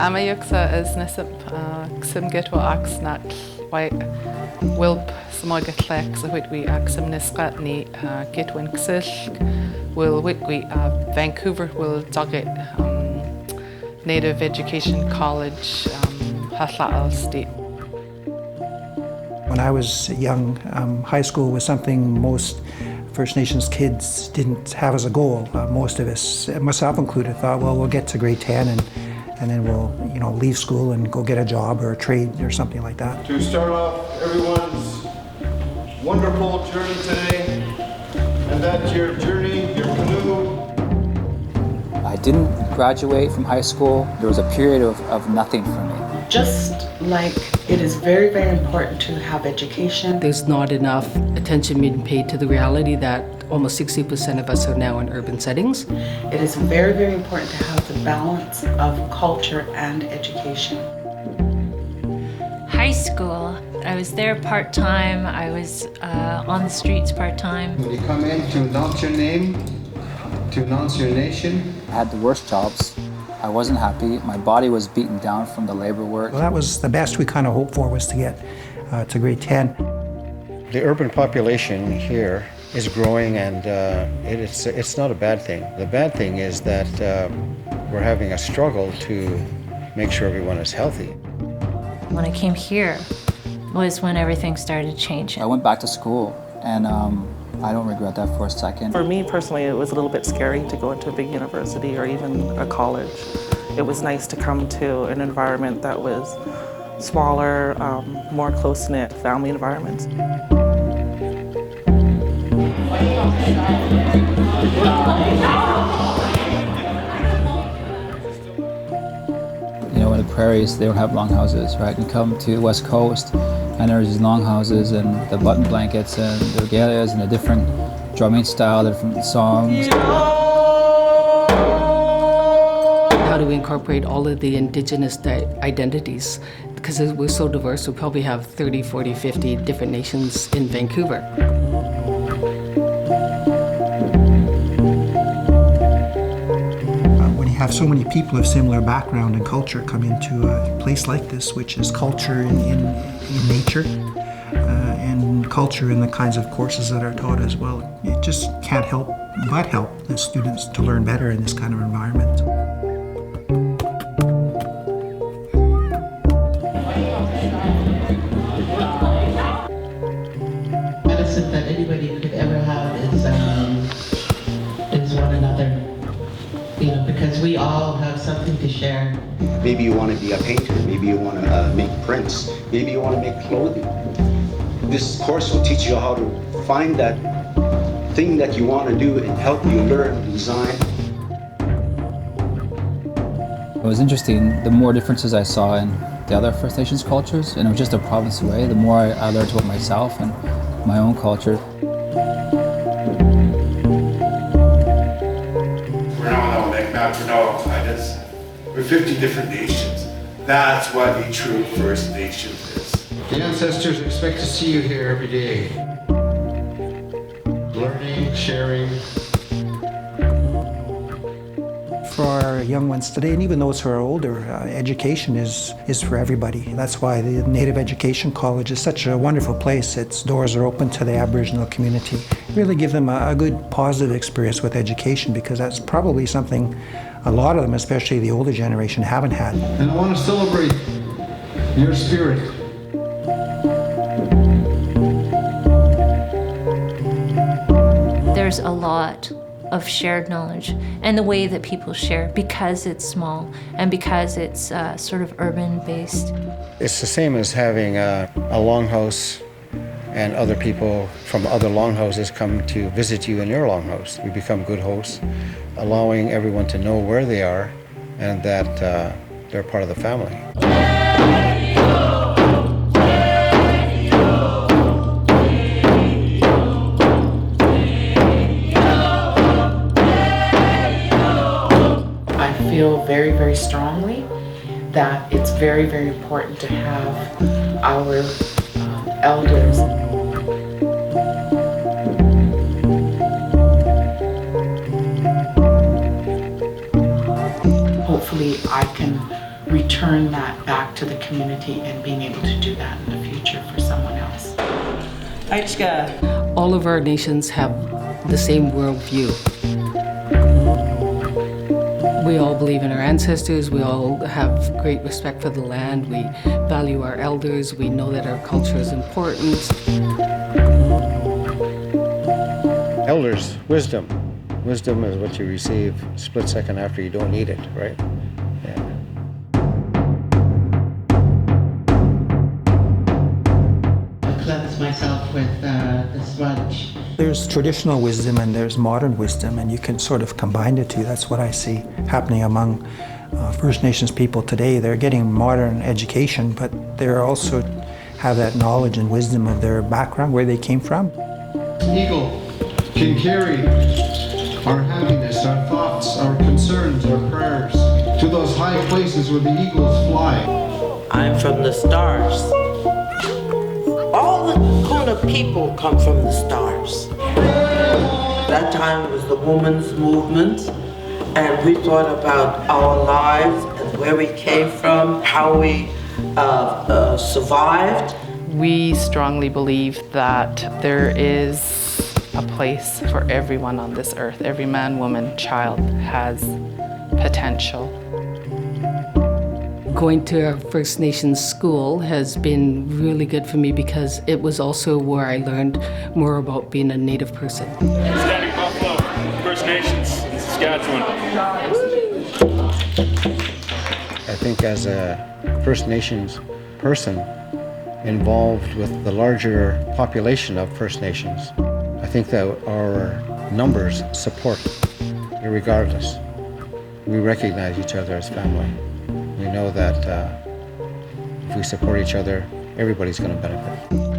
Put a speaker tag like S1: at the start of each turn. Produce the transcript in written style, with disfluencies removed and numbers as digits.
S1: Amayuksa is nisip gsimgit wa aksnak wai wilp samagatlex a whitwe aksam nisqat ni gitwin ksilk will whitwe Vancouver will dogget Native Education College Hatla'al State.
S2: When I was young, high school was something most First Nations kids didn't have as a goal. Most of us, myself included, thought, well, we'll get to grade 10 and then we'll, leave school and go get a job or a trade or something like that.
S3: To start off everyone's wonderful journey today, and that's your journey, your canoe.
S4: I didn't graduate from high school. There was a period of nothing for me.
S5: Just like it is very, very important to have education.
S6: There's not enough attention being paid to the reality that almost 60% of us are now in urban settings.
S5: It is very, very important to have the balance of culture and education.
S7: High school, I was there part-time. I was on the streets part-time.
S3: When you come in to announce your name, to announce your nation.
S4: I had the worst jobs. I wasn't happy. My body was beaten down from the labor work.
S2: Well, that was the best we kind of hoped for, was to get to grade 10.
S3: The urban population here is growing, and it's not a bad thing. The bad thing is that we're having a struggle to make sure everyone is healthy.
S7: When I came here was when everything started changing.
S4: I went back to school, and I don't regret that for a second.
S8: For me personally, it was a little bit scary to go into a big university or even a college. It was nice to come to an environment that was smaller, more close-knit family environments.
S4: In the prairies, they don't have longhouses, right? You come to the West Coast, and there's these longhouses and the button blankets and the regalias and the different drumming style, the different songs.
S6: How do we incorporate all of the indigenous identities? Because we're so diverse, we probably have 30, 40, 50 different nations in Vancouver.
S2: Have so many people of similar background and culture come into a place like this, which is culture in nature and culture in the kinds of courses that are taught as well. It just can't help but help the students to learn better in this kind of environment.
S9: Medicine that anybody could ever have is one another. Because we all have something to share.
S10: Maybe you want to be a painter, maybe you want to make prints, maybe you want to make clothing. This course will teach you how to find that thing that you want to do and help you learn design.
S4: It was interesting, the more differences I saw in the other First Nations cultures, and it was just a province away, the more I learned about myself and my own culture.
S11: We're 50 different nations. That's what a true First Nation is.
S3: The ancestors expect to see you here every day. Learning, sharing.
S2: For our young ones today, and even those who are older, education is for everybody. That's why the Native Education College is such a wonderful place. Its doors are open to the Aboriginal community. Really give them a good, positive experience with education, because that's probably something a lot of them, especially the older generation, haven't had.
S3: And I want to celebrate your spirit.
S7: There's a lot of shared knowledge and the way that people share, because it's small and because it's sort of urban-based.
S3: It's the same as having a longhouse and other people from other longhouses come to visit you in your longhouse. We become good hosts, allowing everyone to know where they are and that they're part of the family.
S5: I feel very, very strongly that it's very, very important to have our elders hopefully I can return that back to the community and being able to do that in the future for someone else.
S6: All of our nations have the same worldview. We all believe in our ancestors, we all have great respect for the land, we value our elders, we know that our culture is important.
S3: Elders, wisdom. Wisdom is what you receive a split second after you don't need it, right? Yeah.
S9: I cleanse myself with the sponge.
S2: There's traditional wisdom and there's modern wisdom, and you can sort of combine the two. That's what I see happening among First Nations people today. They're getting modern education, but they also have that knowledge and wisdom of their background, where they came from.
S12: Eagle can carry our happiness, our thoughts, our concerns, our prayers to those high places where the eagles fly.
S13: I'm from the stars. All the Kuna people come from the stars. That time was the women's movement, and we thought about our lives and where we came from, how we survived.
S1: We strongly believe that there is a place for everyone on this earth. Every man, woman, child has potential.
S6: Going to a First Nations school has been really good for me because it was also where I learned more about being a Native person.
S14: Standing Buffalo, First Nations in Saskatchewan.
S3: I think as a First Nations person involved with the larger population of First Nations, I think that our numbers support, irregardless. We recognize each other as family. We know that if we support each other, everybody's going to benefit.